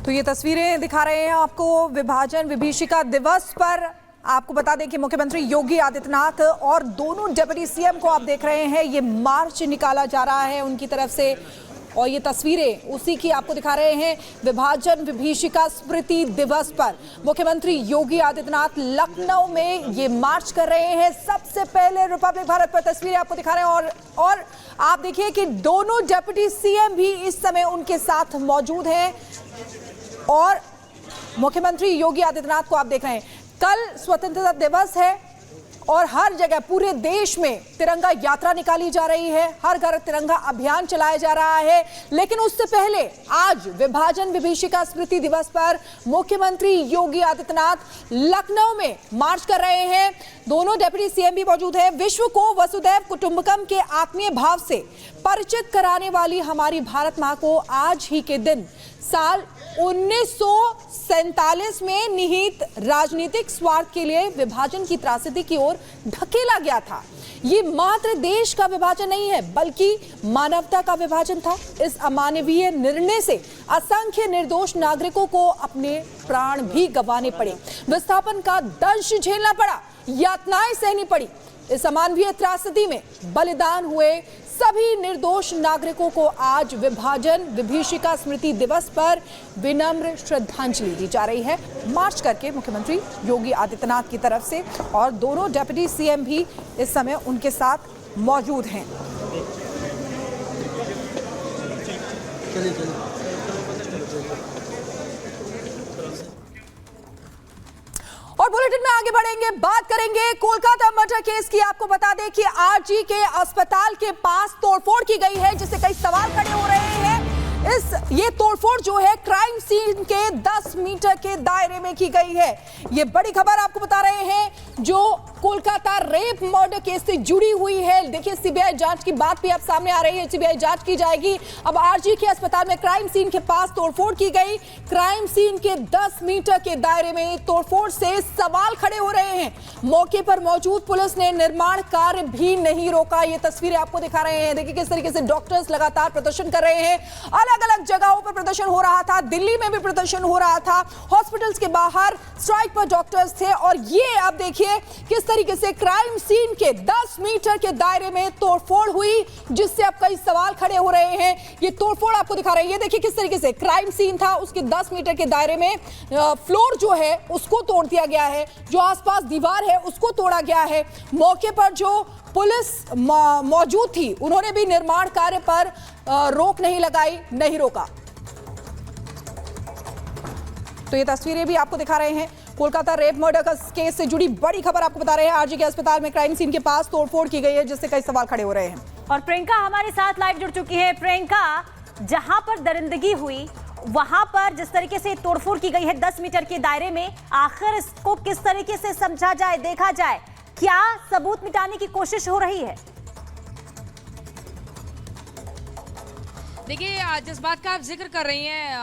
तो ये तस्वीरें दिखा रहे हैं आपको विभाजन विभीषिका दिवस पर। आपको बता दें कि मुख्यमंत्री योगी आदित्यनाथ और दोनों डिप्टी सीएम को आप देख रहे हैं, ये मार्च निकाला जा रहा है उनकी तरफ से, और ये तस्वीरें उसी की आपको दिखा रहे हैं। विभाजन विभीषिका स्मृति दिवस पर मुख्यमंत्री योगी आदित्यनाथ लखनऊ में ये मार्च कर रहे हैं। सबसे पहले रिपब्लिक भारत पर तस्वीरें आपको दिखा रहे हैं और आप देखिए कि दोनों डिप्टी सीएम भी इस समय उनके साथ मौजूद हैं और मुख्यमंत्री योगी आदित्यनाथ को आप देख रहे हैं। कल स्वतंत्रता दिवस है और हर जगह पूरे देश में तिरंगा यात्रा निकाली जा रही है, हर घर तिरंगा अभियान चलाया जा रहा है। लेकिन उससे पहले आज विभाजन विभीषिका स्मृति दिवस पर मुख्यमंत्री योगी आदित्यनाथ लखनऊ में मार्च कर रहे हैं। दोनों डिप्टी सीएम भी मौजूद हैं। विश्व को वसुधैव कुटुंबकम के आत्मीय भाव से परिचित कराने वाली हमारी भारत मां को आज ही के दिन साल 1947 में निहित राजनीतिक स्वार्थ के लिए विभाजन की त्रासदी की ओर धकेला गया था। ये मात्र देश का विभाजन नहीं है बल्कि मानवता का विभाजन था। इस अमानवीय निर्णय से असंख्य निर्दोष नागरिकों को अपने प्राण भी गंवाने पड़े, विस्थापन का दंश झेलना पड़ा, यातनाएं सहनी पड़ी। इस अमानवीय त्रासदी में बलिदान हुए सभी निर्दोष नागरिकों को आज विभाजन विभीषिका स्मृति दिवस पर विनम्र श्रद्धांजलि दी जा रही है, मार्च करके मुख्यमंत्री योगी आदित्यनाथ की तरफ से, और दोनों डिप्टी सीएम भी इस समय उनके साथ मौजूद हैं। और बुलेटिन में आगे बढ़ेंगे, बात करेंगे कोलकाता मर्डर केस की। आपको बता दें कि आरजी के अस्पताल के पास तोड़फोड़ की गई है, जिससे कई सवाल खड़े हो रहे हैं। ये तोड़फोड़ जो है क्राइम सीन के 10 मीटर के दायरे में की गई है। ये बड़ी खबर आपको बता रहे हैं जो कोलकाता रेप मर्डर केस से जुड़ी हुई है। देखिए, सीबीआई जांच की बात भी अब सामने आ रही है, सीबीआई जांच की जाएगी। अब आरजी के अस्पताल में क्राइम सीन के पास तोड़फोड़ की गई। क्राइम सीन के 10 मीटर के दायरे में तोड़फोड़ से सवाल खड़े हो रहे हैं। मौके पर मौजूद पुलिस ने निर्माण कार्य भी नहीं रोका। ये तस्वीरें आपको दिखा रहे हैं। देखिए किस तरीके से डॉक्टर्स लगातार प्रदर्शन कर रहे हैं। अलग अलग जगहों पर प्रदर्शन हो रहा था, दिल्ली में भी प्रदर्शन हो रहा था, हॉस्पिटल्स के बाहर स्ट्राइक पर डॉक्टर्स थे। और ये आप देखिए किस तरीके से क्राइम सीन के 10 मीटर के दायरे में तोड़फोड़ हुई, जिससे अब कई सवाल खड़े हो रहे हैं। ये तोड़फोड़ आपको दिखा रहे हैं। ये देखिए किस तरीके से क्राइम सीन था, उसके 10 मीटर के दायरे में फ्लोर जो है उसको तोड़ दिया गया है, जो आसपास दीवार है उसको तोड़ा गया है। मौके पर जो पुलिस मौजूद थी उन्होंने भी निर्माण कार्य पर रोक नहीं लगाई, नहीं रोका। तो ये तस्वीरें भी आपको दिखा रहे हैं। कोलकाता रेप मर्डर का केस से जुड़ी बड़ी खबर आपको बता रहे हैं। आरजी के अस्पताल में क्राइम सीन के पास तोड़फोड़ की गई है, जिससे कई सवाल खड़े हो रहे हैं। और प्रियंका हमारे साथ लाइव जुड़ चुकी है। प्रियंका, जहां पर दरिंदगी हुई वहां पर जिस तरीके से तोड़फोड़ की गई है 10 मीटर के दायरे में, आखिर इसको किस तरीके से समझा जाए, देखा जाए, क्या सबूत मिटाने की कोशिश हो रही है? देखिए, जिस बात का आप जिक्र कर रही हैं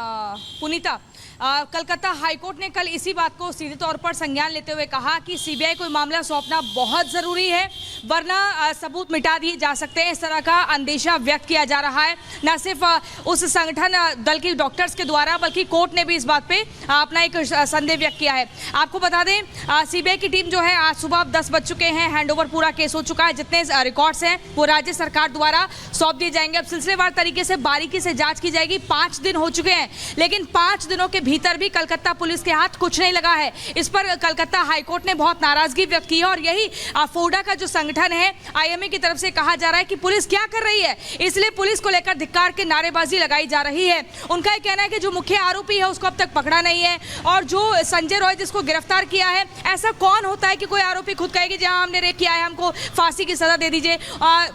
पुनीता, कलकत्ता हाईकोर्ट ने कल इसी बात को सीधे तौर पर संज्ञान लेते हुए कहा कि सीबीआई को मामला सौंपना बहुत ज़रूरी है, वरना सबूत मिटा दिए जा सकते हैं। इस तरह का अंदेशा व्यक्त किया जा रहा है, न सिर्फ उस संगठन दल के डॉक्टर्स के द्वारा, बल्कि कोर्ट ने भी इस बात पे अपना एक संदेह व्यक्त किया है। आपको बता दें, सीबीआई की टीम जो है आज सुबह 10 बज चुके हैं, हैंडओवर पूरा केस हो चुका है। जितने रिकॉर्ड्स हैं वो राज्य सरकार द्वारा सौंप दिए जाएंगे। अब सिलसिलेवार तरीके से बारीकी से जाँच की जाएगी। 5 दिन हो चुके हैं, लेकिन 5 दिनों के भीतर भी कलकत्ता पुलिस के हाथ कुछ नहीं लगा है। इस पर कलकत्ता हाईकोर्ट ने बहुत नाराजगी व्यक्त की है और यही फोडा का जो संगठन है, आईएमए की तरफ से कहा जा रहा है कि पुलिस क्या कर रही है, इसलिए पुलिस को लेकर धिक्कार के नारेबाजी लगाई जा रही है। उनका यह कहना है कि जो मुख्य आरोपी है उसको अब तक पकड़ा नहीं है, और जो संजय रॉय जिसको गिरफ्तार किया है, ऐसा कौन होता है कि कोई आरोपी खुद कहेगी जहां हमने रेप किया है हमको फांसी की सजा दे दीजिए।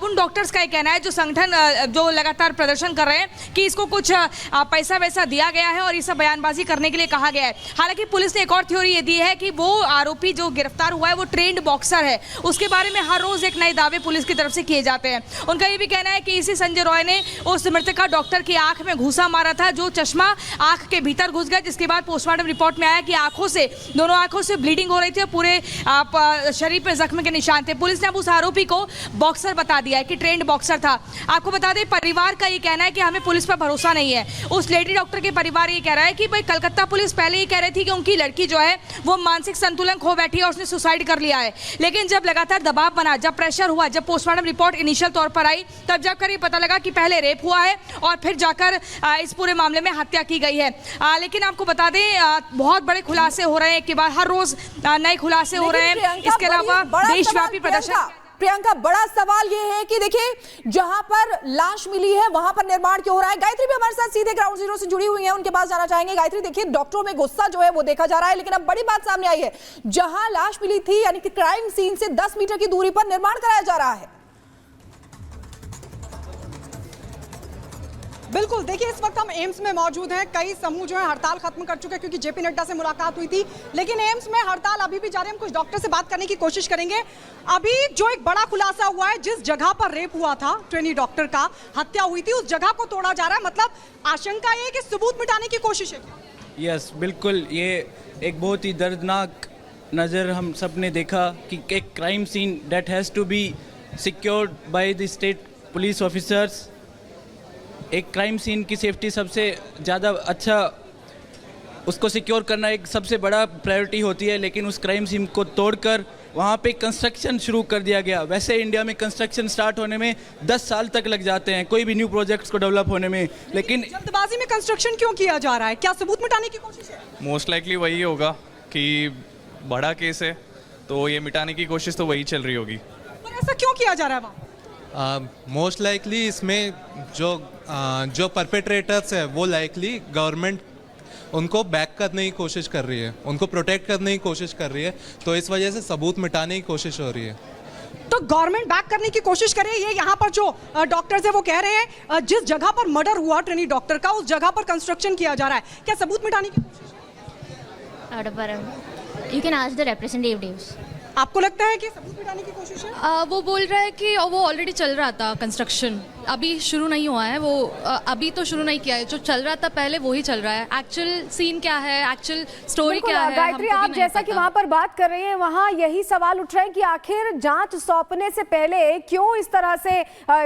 उन डॉक्टर्स का यह कहना है, जो संगठन जो लगातार प्रदर्शन कर रहे हैं, कि इसको कुछ पैसा वैसा दिया गया है और ये सब बयानबाजी करने के लिए कहा गया है। हालांकि पुलिस ने एक और थ्योरी ये दी है कि वो आरोपी जो गिरफ्तार हुआ है वो ट्रेंड बॉक्सर है, उसके बारे में हर रोज एक नए दावे पुलिस की तरफ से किए जाते हैं। उनका ये भी कहना है कि इसी संजय रॉय ने उस मृतका डॉक्टर की आंख में घूसा मारा था, जो चश्मा आंख के भीतर घुस गया, जिसके बाद पोस्टमार्टम रिपोर्ट में आया कि दोनों आंखों से ब्लीडिंग हो रही थी और पूरे शरीर पर जख्म के निशान थे। पुलिस ने अब उस आरोपी को बॉक्सर बता दिया है कि ट्रेंड बॉक्सर था। आपको बता दें, परिवार का ये कहना है कि हमें पुलिस पर भरोसा नहीं है। उस लेडी डॉक्टर के परिवार ये कह रहा है कि भाई कलकत्ता पुलिस पहले ही कह रही थी कि उनकी लड़की जो है वो मानसिक संतुलन खो बैठी है और उसने सुसाइड कर लिया है, लेकिन जब लगातार दबाव बना, जब प्रेशर हुआ, जब पोस्टमार्टम रिपोर्ट इनिशियल तौर पर आई, तब जाकर ये पता लगा कि पहले रेप हुआ है और फिर जाकर इस पूरे मामले में हत्या की गई है। लेकिन आपको बता दें बहुत बड़े खुलासे हो रहे हैं कि हर रोज नए खुलासे हो रहे हैं। इसके अलावा देशव्यापी प्रदर्शन। प्रियंका, बड़ा सवाल ये है कि देखिए जहां पर लाश मिली है वहां पर निर्माण क्यों हो रहा है। गायत्री भी हमारे साथ सीधे ग्राउंड जीरो से जुड़ी हुई है, उनके पास जाना चाहेंगे। गायत्री, देखिए डॉक्टरों में गुस्सा जो है वो देखा जा रहा है, लेकिन अब बड़ी बात सामने आई है, जहां लाश मिली थी यानी कि क्राइम सीन से 10 मीटर की दूरी पर निर्माण कराया जा रहा है। बिल्कुल, देखिए इस वक्त हम एम्स में मौजूद हैं। कई समूह जो है हड़ताल खत्म कर चुके हैं क्योंकि जेपी नड्डा से मुलाकात हुई थी, लेकिन एम्स में हड़ताल अभी भी जारी है। हम कुछ डॉक्टर से बात करने की कोशिश करेंगे। अभी जो एक बड़ा खुलासा हुआ है, जिस जगह पर रेप हुआ था, ट्रेनी डॉक्टर का हत्या हुई थी, उस जगह को तोड़ा जा रहा है। मतलब आशंका ये कि सबूत मिटाने की कोशिश है। यस, बिल्कुल, ये एक बहुत ही दर्दनाक नज़र हम सब ने देखा कि एक crime scene that has to be secured by the state police officers. एक क्राइम सीन की सेफ्टी सबसे ज़्यादा अच्छा, उसको सिक्योर करना एक सबसे बड़ा प्रायोरिटी होती है, लेकिन उस क्राइम सीन को तोड़कर वहाँ पे कंस्ट्रक्शन शुरू कर दिया गया। वैसे इंडिया में कंस्ट्रक्शन स्टार्ट होने में 10 साल तक लग जाते हैं कोई भी न्यू प्रोजेक्ट्स को डेवलप होने में, लेकिन जल्दबाजी में कंस्ट्रक्शन क्यों किया जा रहा है? क्या सबूत मिटाने की कोशिश है? मोस्ट लाइकली वही होगा कि बड़ा केस है तो ये मिटाने की कोशिश तो वही चल रही होगी। पर ऐसा क्यों किया जा रहा है वहाँ? मोस्ट लाइकली इसमें जो परपेट्रेटर्स है वो लाइकली गवर्नमेंट उनको बैक करने की कोशिश कर रही है, उनको प्रोटेक्ट करने की कोशिश कर रही है, तो इस वजह से सबूत मिटाने की कोशिश हो रही है। तो गवर्नमेंट बैक करने की कोशिश करे, ये यहाँ पर जो डॉक्टर्स है वो कह रहे हैं जिस जगह पर मर्डर हुआ ट्रेनी डॉक्टर का, उस जगह पर कंस्ट्रक्शन किया जा रहा है। क्या सबूत मिटाने की कोशिश है? You can ask the representatives. आपको लगता है कि सबूत मिटाने की कोशिश है? वो बोल रहा है कि वो ऑलरेडी चल रहा था कंस्ट्रक्शन, अभी शुरू नहीं हुआ है। वो अभी तो शुरू नहीं किया है, जो चल रहा था पहले वही चल रहा है। एक्चुअल सीन क्या है, एक्चुअल स्टोरी क्या है, गायत्री, आप जैसा कि वहां पर बात कर रही हैं, वहां यही सवाल उठ रहे हैं कि आखिर जांच सौंपने से पहले क्यों इस तरह से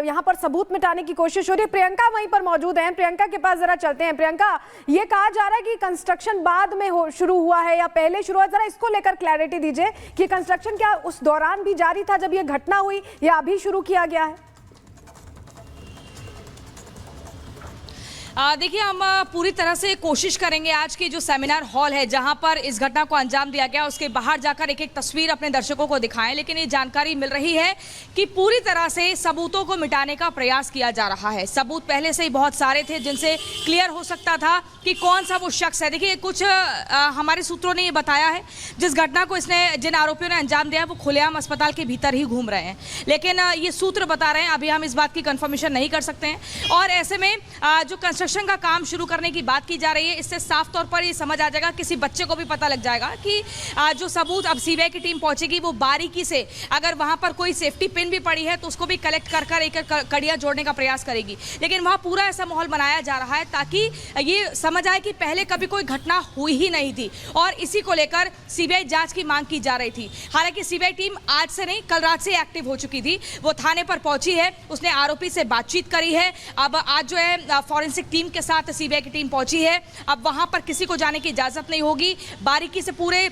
यहां पर सबूत मिटाने की कोशिश हो रही है। प्रियंका वहीं पर मौजूद है, प्रियंका के पास जरा चलते हैं। प्रियंका, ये कहा जा रहा है कि कंस्ट्रक्शन बाद में शुरू हुआ है या पहले शुरू हुआ, जरा इसको लेकर क्लैरिटी दीजिए कि कंस्ट्रक्शन क्या उस दौरान भी जारी था जब ये घटना हुई या अभी शुरू किया गया है? देखिए, हम पूरी तरह से कोशिश करेंगे आज की जो सेमिनार हॉल है जहां पर इस घटना को अंजाम दिया गया उसके बाहर जाकर एक एक तस्वीर अपने दर्शकों को दिखाएं, लेकिन ये जानकारी मिल रही है कि पूरी तरह से सबूतों को मिटाने का प्रयास किया जा रहा है। सबूत पहले से ही बहुत सारे थे जिनसे क्लियर हो सकता था कि कौन सा वो शख्स है। देखिए, कुछ हमारे सूत्रों ने ये बताया है, जिस घटना को जिन आरोपियों ने अंजाम दिया वो खुलेआम अस्पताल के भीतर ही घूम रहे हैं, लेकिन ये सूत्र बता रहे हैं, अभी हम इस बात की कंफर्मेशन नहीं कर सकते हैं। और ऐसे में जो कंस्ट्रक्शन का काम शुरू करने की बात की जा रही है, इससे साफ तौर पर ये समझ आ जाएगा, किसी बच्चे को भी पता लग जाएगा कि जो सबूत अब सीबीआई की टीम पहुंचेगी वो बारीकी से, अगर वहां पर कोई सेफ्टी पिन भी पड़ी है तो उसको भी कलेक्ट कर एक कड़ियां जोड़ने का प्रयास करेगी। लेकिन वहां पूरा ऐसा माहौल बनाया जा रहा है ताकि ये समझ आए कि पहले कभी कोई घटना हुई ही नहीं थी, और इसी को लेकर सीबीआई जांच की मांग की जा रही थी। हालांकि सीबीआई टीम आज से नहीं, कल रात से एक्टिव हो चुकी थी। वो थाने पर पहुंची है, उसने आरोपी से बातचीत करी है। अब आज जो है फॉरेंसिक टीम के साथ सीबीआई की टीम पहुंची है। अब वहां पर किसी को जाने की इजाजत नहीं होगी, बारीकी से पूरे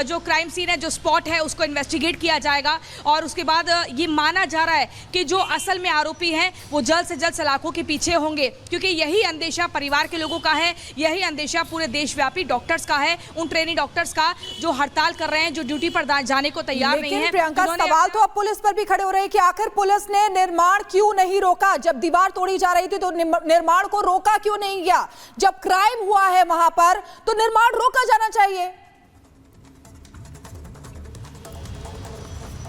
जो क्राइम सीन है, जो स्पॉट है, उसको इन्वेस्टिगेट किया जाएगा, और उसके बाद ये माना जा रहा है कि जो असल में आरोपी हैं वो जल्द से जल्द सलाखों के पीछे होंगे, क्योंकि यही अंदेशा परिवार के लोगों का है, यही अंदेशा पूरे देशव्यापी डॉक्टर्स का है, उन ट्रेनी डॉक्टर्स का जो हड़ताल कर रहे हैं, जो ड्यूटी पर जाने को तैयार नहीं है। प्रियंका, सवाल तो अब पुलिस पर भी खड़े हो रहे हैं कि आखिर पुलिस ने निर्माण क्यों नहीं रोका? जब दीवार तोड़ी जा रही थी तो निर्माण को रोका क्यों नहीं गया? जब क्राइम हुआ है वहां पर तो निर्माण रोका जाना चाहिए।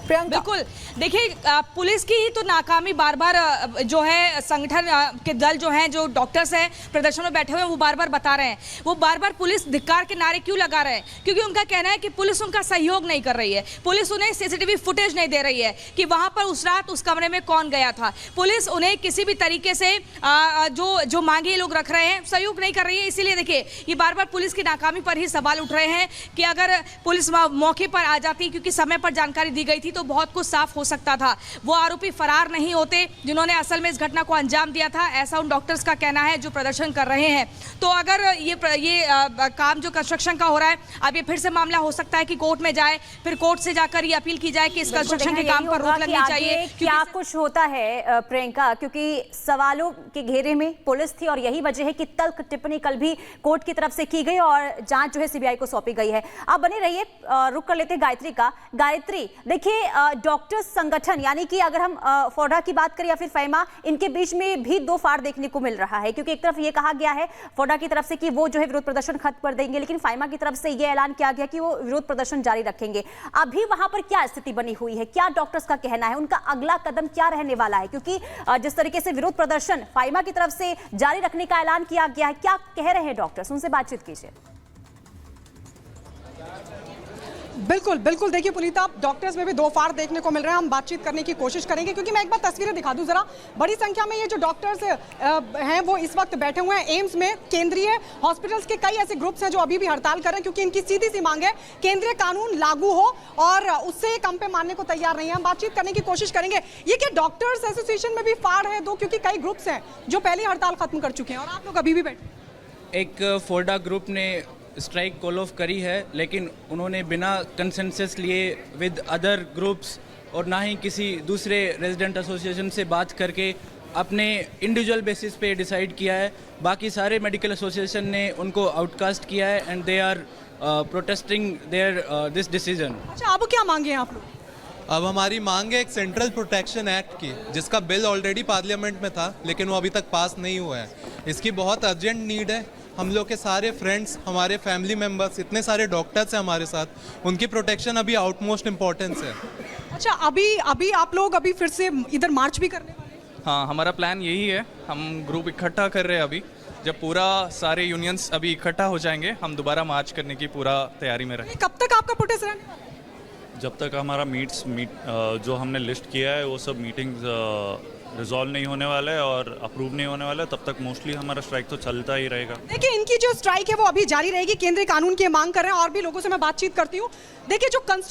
बिल्कुल, देखिए पुलिस की ही तो नाकामी बार बार जो है संगठन के दल जो हैं, जो डॉक्टर्स हैं प्रदर्शन में बैठे हुए हैं, वो बार बार बता रहे हैं, वो बार बार पुलिस धिक्कार के नारे क्यों लगा रहे हैं? क्योंकि उनका कहना है कि पुलिस उनका सहयोग नहीं कर रही है, पुलिस उन्हें सीसीटीवी फुटेज नहीं दे रही है कि वहां पर उस रात उस कमरे में कौन गया था। पुलिस उन्हें किसी भी तरीके से जो मांगे लोग रख रहे हैं सहयोग नहीं कर रही है। इसीलिए देखिए, ये बार बार पुलिस की नाकामी पर ही सवाल उठ रहे हैं कि अगर पुलिस मौके पर आ जाती, क्योंकि समय पर जानकारी दी गई थी, तो बहुत कुछ साफ हो सकता था। वो आरोपी फरार नहीं होते जिन्होंने असल में इस घटना को अंजाम दिया था, ऐसा उन डॉक्टर्स का कहना है जो प्रदर्शन कर रहे हैं। तो अगर ये काम जो कंस्ट्रक्शन का हो रहा है, अब ये फिर से मामला हो सकता है कि कोर्ट में जाए, फिर कोर्ट से जाकर ये अपील की जाए कि इस कंस्ट्रक्शन के काम पर रोक लगनी चाहिए। क्या कुछ होता है प्रियंका, क्योंकि सवालों के घेरे में पुलिस थी और यही वजह है कि तल्ख टिप्पणी कल भी कोर्ट की तरफ से की गई और जांच जो है सीबीआई को सौंपी गई है। आप बने रहिए, रुक कर लेते हैं गायत्री का। गायत्री, देखिए डॉक्टर संगठन यानी कि अगर हम फोडा की बात करें या फिर फैमा, इनके बीच में भी दो फाड़ देखने को मिल रहा है, क्योंकि एक तरफ ये कहा गया है फोडा की तरफ से कि वो जो है विरोध प्रदर्शन खत्म कर देंगे, लेकिन फाइमा की तरफ से ये ऐलान किया गया कि वो विरोध प्रदर्शन जारी रखेंगे। अभी वहां पर क्या स्थिति बनी हुई है, क्या डॉक्टर्स का कहना है, उनका अगला कदम क्या रहने वाला है? क्योंकि जिस तरीके से विरोध प्रदर्शन फाइमा की तरफ से जारी रखने का ऐलान किया गया है, क्या कह रहे हैं डॉक्टर्स, उनसे बातचीत कीजिए। बिल्कुल बिल्कुल, देखिए पुनीता, डॉक्टर्स में भी दो फाड़ देखने को मिल रहे हैं। हम बातचीत करने की कोशिश करेंगे, क्योंकि मैं एक बार तस्वीरें दिखा दूं जरा। बड़ी संख्या में ये जो डॉक्टर्स हैं वो इस वक्त बैठे हुए हैं एम्स में। केंद्रीय हॉस्पिटल्स के कई ऐसे ग्रुप्स हैं जो अभी भी हड़ताल कर रहे हैं, क्योंकि इनकी सीधी सी मांग है केंद्रीय कानून लागू हो और उससे कम पे मानने को तैयार नहीं है। हम बातचीत करने की कोशिश करेंगे। ये क्या डॉक्टर्स एसोसिएशन में भी फाड़ है दो, क्योंकि कई ग्रुप्स हैं जो पहले हड़ताल खत्म कर चुके हैं और आप लोग अभी भी बैठे? एक फोडा ग्रुप ने स्ट्राइक कॉल ऑफ करी है, लेकिन उन्होंने बिना कंसेंसस लिए विद अदर ग्रुप्स और ना ही किसी दूसरे रेजिडेंट एसोसिएशन से बात करके अपने इंडिविजुअल बेसिस पे डिसाइड किया है। बाकी सारे मेडिकल एसोसिएशन ने उनको आउटकास्ट किया है and they are protesting their this decision. अच्छा, अब क्या मांगे हैं आप लोग? अब हमारी मांग है एक सेंट्रल प्रोटेक्शन एक्ट की, जिसका बिल ऑलरेडी पार्लियामेंट में था लेकिन वो अभी तक पास नहीं हुआ है। इसकी बहुत अर्जेंट नीड है। हम लोग के सारे फ्रेंड्स, हमारे फैमिली मेम्बर्स, इतने सारे डॉक्टर्स हैं हमारे साथ, उनकी प्रोटेक्शन अभी आउटमोस्ट इम्पोर्टेंस है। अच्छा, अभी आप लोग अभी फिर से इधर मार्च भी करने वाले हैं? हाँ, हमारा प्लान यही है। हम ग्रुप इकट्ठा कर रहे हैं अभी। जब पूरा सारे यूनियंस अभी इकट्ठा हो जाएंगे, हम दोबारा मार्च करने की पूरा तैयारी में रहें। कब तक आपका प्रोटेस्ट रहने वाला है? जब तक हमारा जो हमने लिस्ट किया है वो सब मीटिंग्स रिजॉल्व नहीं होने वाला है और अप्रूव नहीं होने वाला है, तब तक मोस्टली हमारा स्ट्राइक तो चलता ही रहेगा। देखिए, इनकी जो स्ट्राइक है वो अभी जारी रहेगी। केंद्रीय कानून की मांग कर रहे हैं और भी लोगों से मैं बातचीत करती हूँ। देखिए, जो